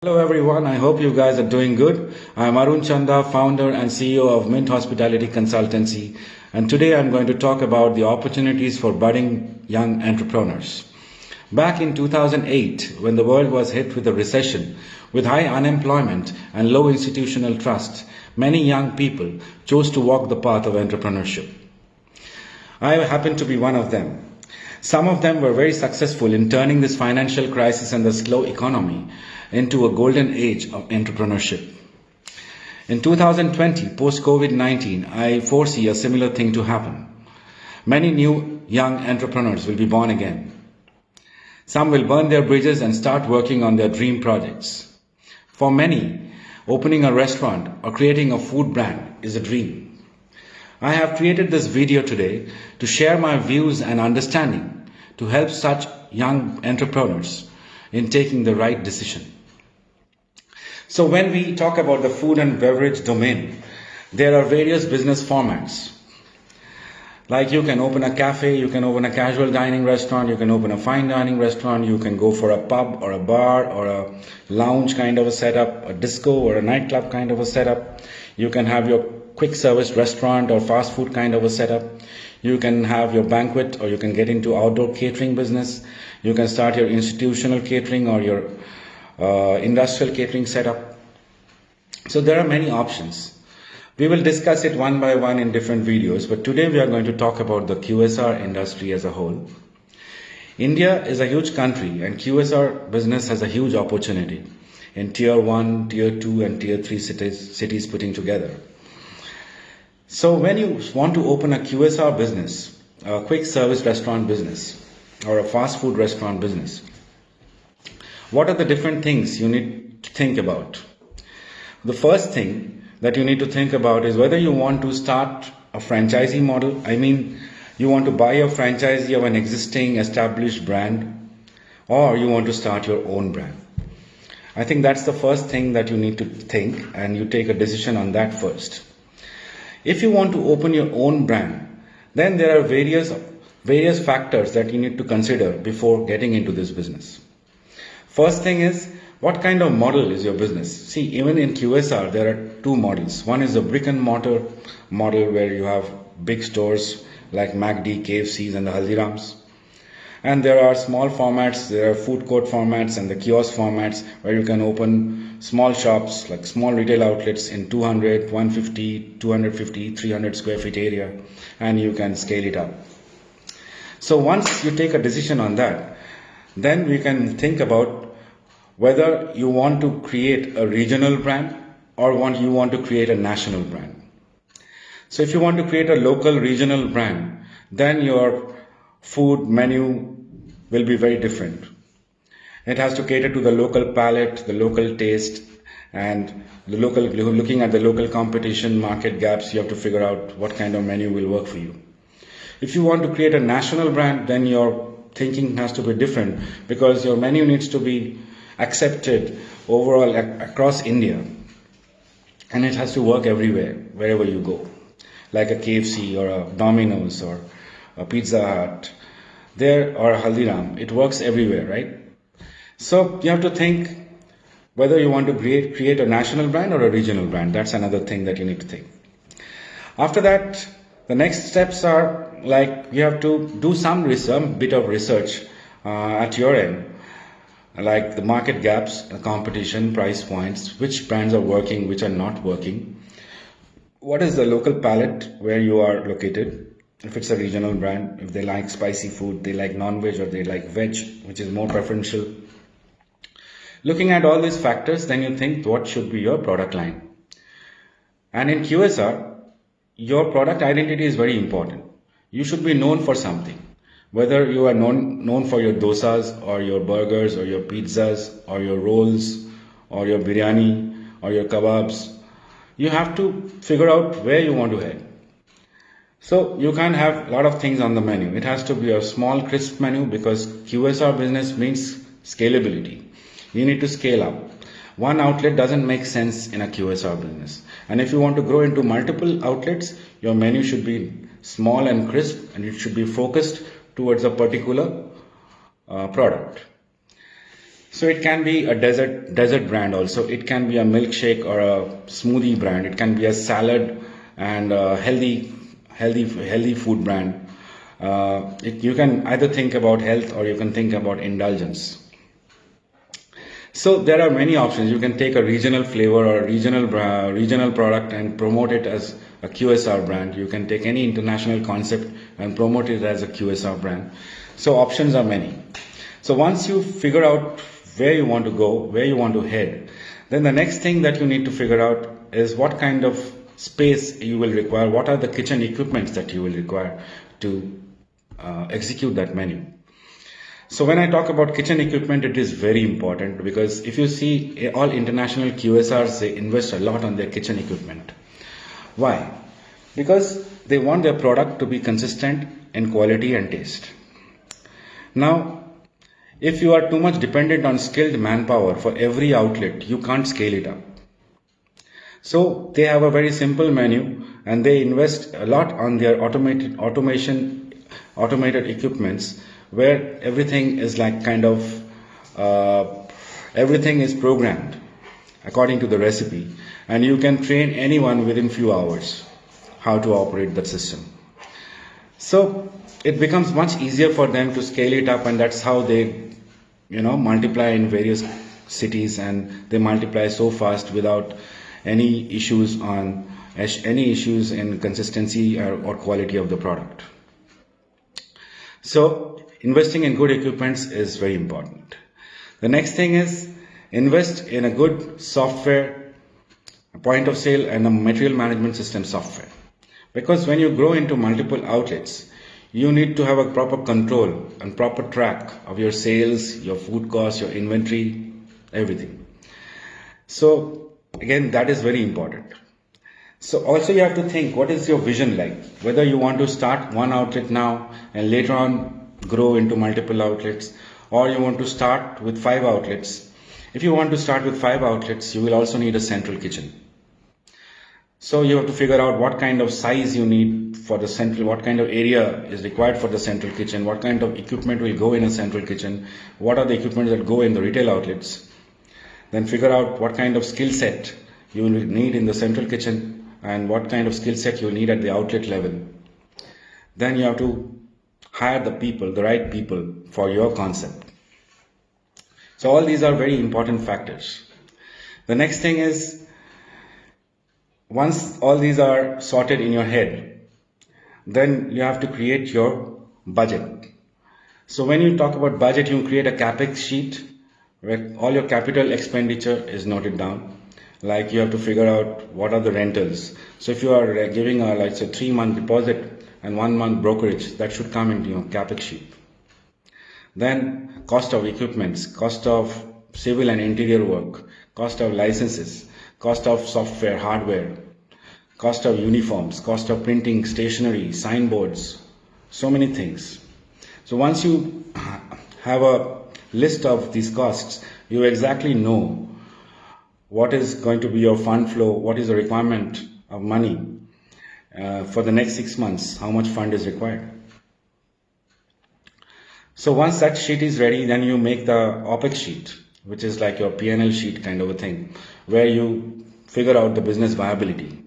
Hello everyone, I hope you guys are doing good. I'm Arun Chanda, founder and CEO of Mint Hospitality Consultancy, and today I'm going to talk about the opportunities for budding young entrepreneurs. Back in 2008, when the world was hit with a recession, with high unemployment and low institutional trust, many young people chose to walk the path of entrepreneurship. I happen to be one of them. Some of them were very successful in turning this financial crisis and the slow economy into a golden age of entrepreneurship. In 2020, post-COVID-19, I foresee a similar thing to happen. Many new young entrepreneurs will be born again. Some will burn their bridges and start working on their dream projects. For many, opening a restaurant or creating a food brand is a dream. I have created this video today to share my views and understanding to help such young entrepreneurs in taking the right decision. So when we talk about the food and beverage domain, there are various business formats. Like you can open a cafe, you can open a casual dining restaurant, you can open a fine dining restaurant, you can go for a pub or a bar or a lounge kind of a setup, a disco or a nightclub kind of a setup. You can have your quick service restaurant or fast food kind of a setup. You can have your banquet, or you can get into outdoor catering business. You can start your institutional catering or your industrial catering setup. So there are many options. We will discuss it one by one in different videos, but today we are going to talk about the QSR industry as a whole. India is a huge country, and QSR business has a huge opportunity in tier 1, tier 2 and tier 3 cities putting together. So when you want to open a QSR business, a quick service restaurant business or a fast food restaurant business, what are the different things you need to think about? The first thing that you need to think about is whether you want to start a franchisee model. I mean, you want to buy a franchisee of an existing established brand, or you want to start your own brand. I think that's the first thing that you need to think, and you take a decision on that first. If you want to open your own brand, then there are various factors that you need to consider before getting into this business. First thing is, what kind of model is your business? See, even in QSR, there are two models. One is a brick and mortar model where you have big stores like McD, KFCs and the Haldirams. And there are small formats, there are food court formats and the kiosk formats where you can open small shops, like small retail outlets in 200, 150, 250, 300 square feet area, and you can scale it up. So once you take a decision on that, then we can think about whether you want to create a regional brand or you want to create a national brand. So if you want to create a local regional brand, then your food menu will be very different. It has to cater to the local palate, the local taste, and looking at the local competition, market gaps. You have to figure out what kind of menu will work for you. If you want to create a national brand, then your thinking has to be different, because your menu needs to be accepted overall across India, and it has to work everywhere, wherever you go, like a KFC or a Domino's or a Pizza Hut or a Haldiram. It works everywhere, right? So you have to think whether you want to create a national brand or a regional brand. That's another thing that you need to think. After that, the next steps are like you have to do some bit of research at your end, like the market gaps, the competition, price points, which brands are working, which are not working. What is the local palate where you are located? If it's a regional brand, if they like spicy food, they like non-veg or they like veg, which is more preferential. Looking at all these factors, then you think what should be your product line. And in QSR, your product identity is very important. You should be known for something. Whether you are known for your dosas or your burgers or your pizzas or your rolls or your biryani or your kebabs, you have to figure out where you want to head. So you can't have a lot of things on the menu. It has to be a small, crisp menu, because QSR business means scalability. You need to scale up. One outlet doesn't make sense in a QSR business. And if you want to grow into multiple outlets, your menu should be small and crisp, and it should be focused towards a particular product. So it can be a desert brand also. It can be a milkshake or a smoothie brand. It can be a salad and a healthy food brand. You can either think about health or you can think about indulgence. So there are many options. You can take a regional flavor or a regional product and promote it as a QSR brand. You can take any international concept and promote it as a QSR brand. So options are many. So once you figure out where you want to go, where you want to head, then the next thing that you need to figure out is what kind of space you will require, what are the kitchen equipments that you will require to execute that menu. So when I talk about kitchen equipment, it is very important because if you see all international QSRs, they invest a lot on their kitchen equipment. Why? Because they want their product to be consistent in quality and taste. Now, if you are too much dependent on skilled manpower for every outlet, you can't scale it up. So they have a very simple menu and they invest a lot on their automated equipments where everything is like everything is programmed according to the recipe, and you can train anyone within few hours how to operate that system. So it becomes much easier for them to scale it up, and that's how they multiply in various cities, and they multiply so fast without any issues in consistency or quality of the product. So investing in good equipments is very important. The next thing is invest in a good software, a point of sale and a material management system software. Because when you grow into multiple outlets, you need to have a proper control and proper track of your sales, your food costs, your inventory, everything. So again, that is very important. So also you have to think, what is your vision like? Whether you want to start one outlet now and later on grow into multiple outlets, or you want to start with 5 outlets. If you want to start with 5 outlets, you will also need a central kitchen. So you have to figure out what kind of size you need for the central, what kind of area is required for the central kitchen, what kind of equipment will go in a central kitchen, what are the equipment that go in the retail outlets. Then figure out what kind of skill set you will need in the central kitchen and what kind of skill set you will need at the outlet level. Then you have to hire the right people for your concept. So all these are very important factors. The next thing is, once all these are sorted in your head, then you have to create your budget. So when you talk about budget, you create a capex sheet where all your capital expenditure is noted down. Like you have to figure out what are the rentals. So if you are giving a 3-month deposit and 1-month brokerage, that should come into your capex sheet. Then cost of equipments, cost of civil and interior work, cost of licenses, cost of software, hardware, cost of uniforms, cost of printing, stationery, signboards, so many things. So once you have a list of these costs, you exactly know what is going to be your fund flow, what is the requirement of money for the next 6 months, how much fund is required. So once that sheet is ready, then you make the OPEX sheet, which is like your P&L sheet kind of a thing, where you figure out the business viability.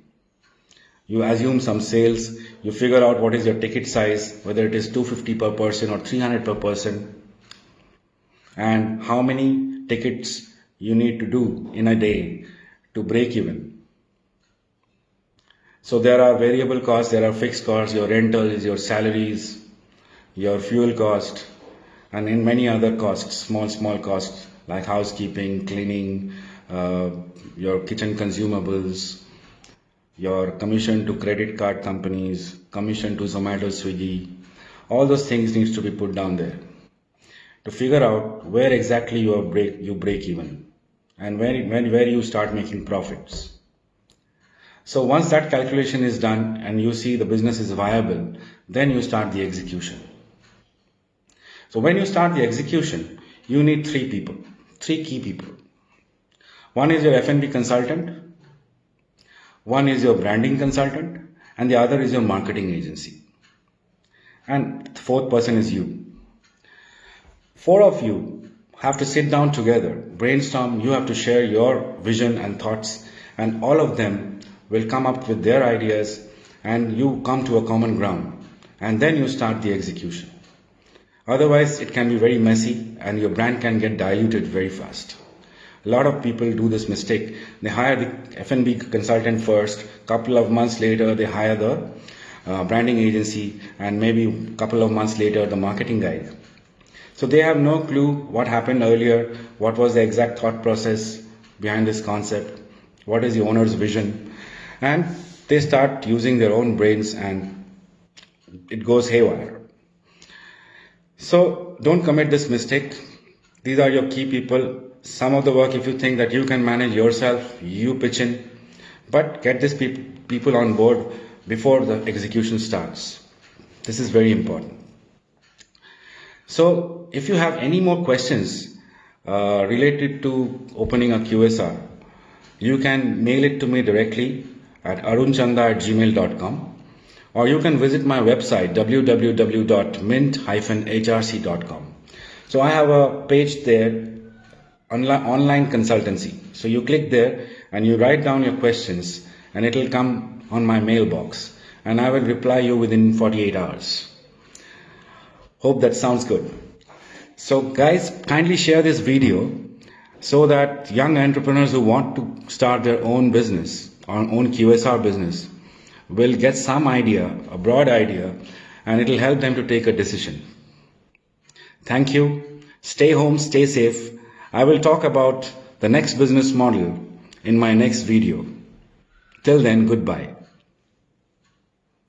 You assume some sales, you figure out what is your ticket size, whether it is 250 per person or 300 per person, and how many tickets you need to do in a day to break even. So there are variable costs, there are fixed costs, your rentals, your salaries, your fuel cost, and in many other costs, small costs like housekeeping, cleaning, your kitchen consumables, your commission to credit card companies, commission to Zomato, Swiggy, all those things needs to be put down there to figure out where exactly you break even and where you start making profits. So once that calculation is done and you see the business is viable, then you start the execution. So when you start the execution, you need 3 key people. One is your F&B consultant, one is your branding consultant, and the other is your marketing agency. And the 4th person is you. 4 of you have to sit down together, brainstorm, you have to share your vision and thoughts, and all of them will come up with their ideas, and you come to a common ground, and then you start the execution. Otherwise, it can be very messy and your brand can get diluted very fast. A lot of people do this mistake. They hire the F&B consultant first, couple of months later they hire the branding agency, and maybe a couple of months later the marketing guy. So they have no clue what happened earlier, what was the exact thought process behind this concept, what is the owner's vision, and they start using their own brains and it goes haywire. So don't commit this mistake. These are your key people. Some of the work, if you think that you can manage yourself, you pitch in, but get these people on board before the execution starts. This is very important. So if you have any more questions related to opening a QSR, you can mail it to me directly at arunchanda@gmail.com, or you can visit my website www.mint-hrc.com. So I have a page there, online consultancy. So you click there and you write down your questions and it will come on my mailbox and I will reply you within 48 hours. Hope that sounds good. So guys, kindly share this video so that young entrepreneurs who want to start their own business or own QSR business will get some idea, a broad idea, and it will help them to take a decision. Thank you. Stay home, stay safe. I will talk about the next business model in my next video. Till then, goodbye.